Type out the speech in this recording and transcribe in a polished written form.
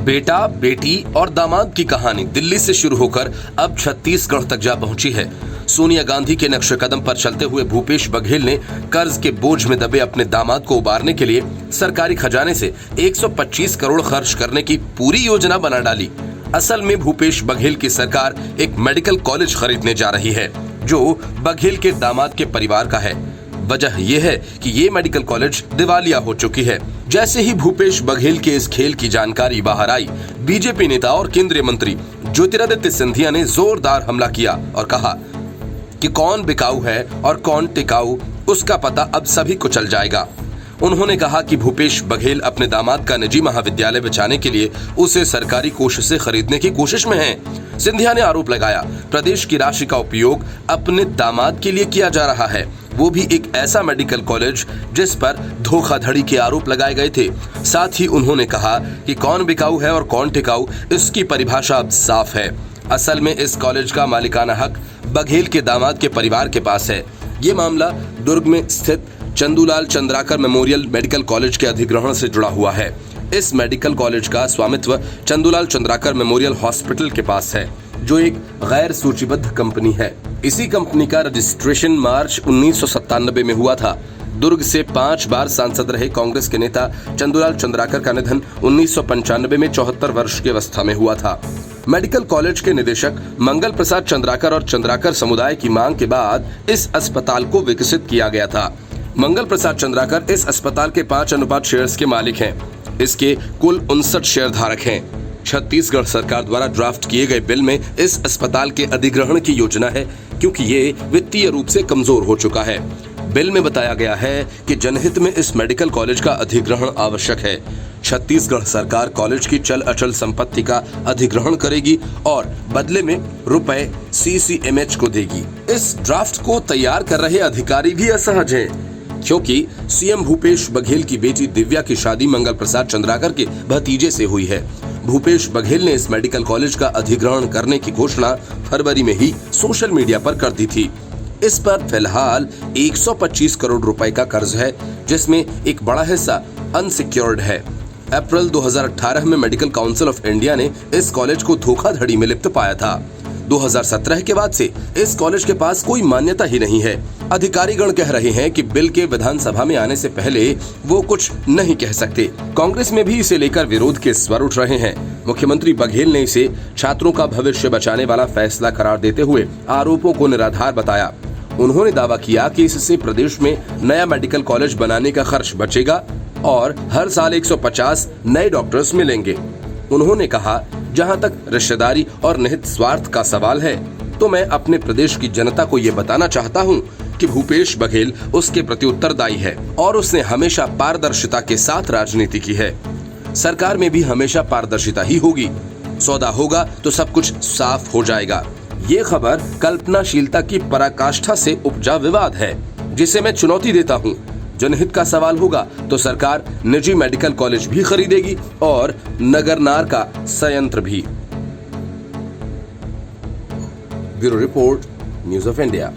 बेटा, बेटी और दामाद की कहानी दिल्ली से शुरू होकर अब छत्तीसगढ़ तक जा पहुंची है। सोनिया गांधी के नक्शे कदम पर चलते हुए भूपेश बघेल ने कर्ज के बोझ में दबे अपने दामाद को उबारने के लिए सरकारी खजाने से 125 करोड़ खर्च करने की पूरी योजना बना डाली। असल में भूपेश बघेल की सरकार एक मेडिकल कॉलेज खरीदने जा रही है जो बघेल के दामाद के परिवार का है। वजह यह है कि ये मेडिकल कॉलेज दिवालिया हो चुकी है। जैसे ही भूपेश बघेल के इस खेल की जानकारी बाहर आई, बीजेपी नेता और केंद्रीय मंत्री ज्योतिरादित्य सिंधिया ने जोरदार हमला किया और कहा कि कौन बिकाऊ है और कौन टिकाऊ, उसका पता अब सभी को चल जाएगा। उन्होंने कहा कि भूपेश बघेल अपने दामाद का निजी महाविद्यालय बचाने के लिए उसे सरकारी कोष से खरीदने की कोशिश में हैं। सिंधिया ने आरोप लगाया, प्रदेश की राशि का उपयोग अपने दामाद के लिए किया जा रहा है, वो भी एक ऐसा मेडिकल कॉलेज जिस पर धोखाधड़ी के आरोप लगाए गए थे। साथ ही उन्होंने कहा कि कौन बिकाऊ है और कौन टिकाऊ, इसकी परिभाषा अब साफ है। असल में इस कॉलेज का मालिकाना हक बघेल के दामाद के परिवार के पास है। ये मामला दुर्ग में स्थित Chandulal Chandrakar memorial medical college के अधिग्रहण से जुड़ा हुआ है। इस मेडिकल कॉलेज का स्वामित्व चंदूलाल चंद्राकर मेमोरियल हॉस्पिटल के पास है, जो एक गैर सूचीबद्ध कंपनी है। इसी कंपनी का रजिस्ट्रेशन मार्च 1997 में हुआ था। दुर्ग से 5 बार सांसद रहे कांग्रेस के नेता चंदूलाल चंद्राकर का निधन 1995 में 74 वर्ष की अवस्था में हुआ था। मेडिकल कॉलेज के निदेशक मंगल प्रसाद चंद्राकर और चंद्राकर समुदाय की मांग के बाद इस अस्पताल को विकसित किया गया था। मंगल प्रसाद चंद्राकर इस अस्पताल के 5:1 शेयर्स के मालिक हैं। इसके कुल 59 शेयर धारक हैं। छत्तीसगढ़ सरकार द्वारा ड्राफ्ट किए गए बिल में इस अस्पताल के अधिग्रहण की योजना है, क्योंकि ये वित्तीय रूप से कमजोर हो चुका है। बिल में बताया गया है कि जनहित में इस मेडिकल कॉलेज का अधिग्रहण आवश्यक है। छत्तीसगढ़ सरकार कॉलेज की चल अचल संपत्ति का अधिग्रहण करेगी और बदले में रुपए CCMH को देगी। इस ड्राफ्ट को तैयार कर रहे अधिकारी भी असहज हैं, क्योंकि सीएम भूपेश बघेल की बेटी दिव्या की शादी मंगल प्रसाद चंद्राकर के भतीजे से हुई है। भूपेश बघेल ने इस मेडिकल कॉलेज का अधिग्रहण करने की घोषणा फरवरी में ही सोशल मीडिया पर कर दी थी। इस पर फिलहाल 125 करोड़ रुपए का कर्ज है, जिसमें एक बड़ा हिस्सा अनसिक्योर्ड है। अप्रैल 2018 में मेडिकल काउंसिल ऑफ इंडिया ने इस कॉलेज को धोखाधड़ी में लिप्त पाया था। 2017 के बाद से इस कॉलेज के पास कोई मान्यता ही नहीं है। अधिकारीगण कह रहे हैं कि बिल के विधानसभा में आने से पहले वो कुछ नहीं कह सकते। कांग्रेस में भी इसे लेकर विरोध के स्वर उठ रहे हैं। मुख्यमंत्री बघेल ने इसे छात्रों का भविष्य बचाने वाला फैसला करार देते हुए आरोपों को निराधार बताया। उन्होंने दावा किया कि इससे प्रदेश में नया मेडिकल कॉलेज बनाने का खर्च बचेगा और हर साल 150 नए डॉक्टर्स मिलेंगे। उन्होंने कहा, जहां तक रिश्तेदारी और निहित स्वार्थ का सवाल है, तो मैं अपने प्रदेश की जनता को ये बताना चाहता हूं कि भूपेश बघेल उसके प्रति उत्तरदायी है और उसने हमेशा पारदर्शिता के साथ राजनीति की है। सरकार में भी हमेशा पारदर्शिता ही होगी। सौदा होगा तो सब कुछ साफ हो जाएगा। ये खबर कल्पनाशीलता की पराकाष्ठा से उपजा विवाद है, जिसे मैं चुनौती देता हूँ। जनहित का सवाल होगा तो सरकार निजी मेडिकल कॉलेज भी खरीदेगी और नगरनार का संयंत्र भी। Bureau report, news of India.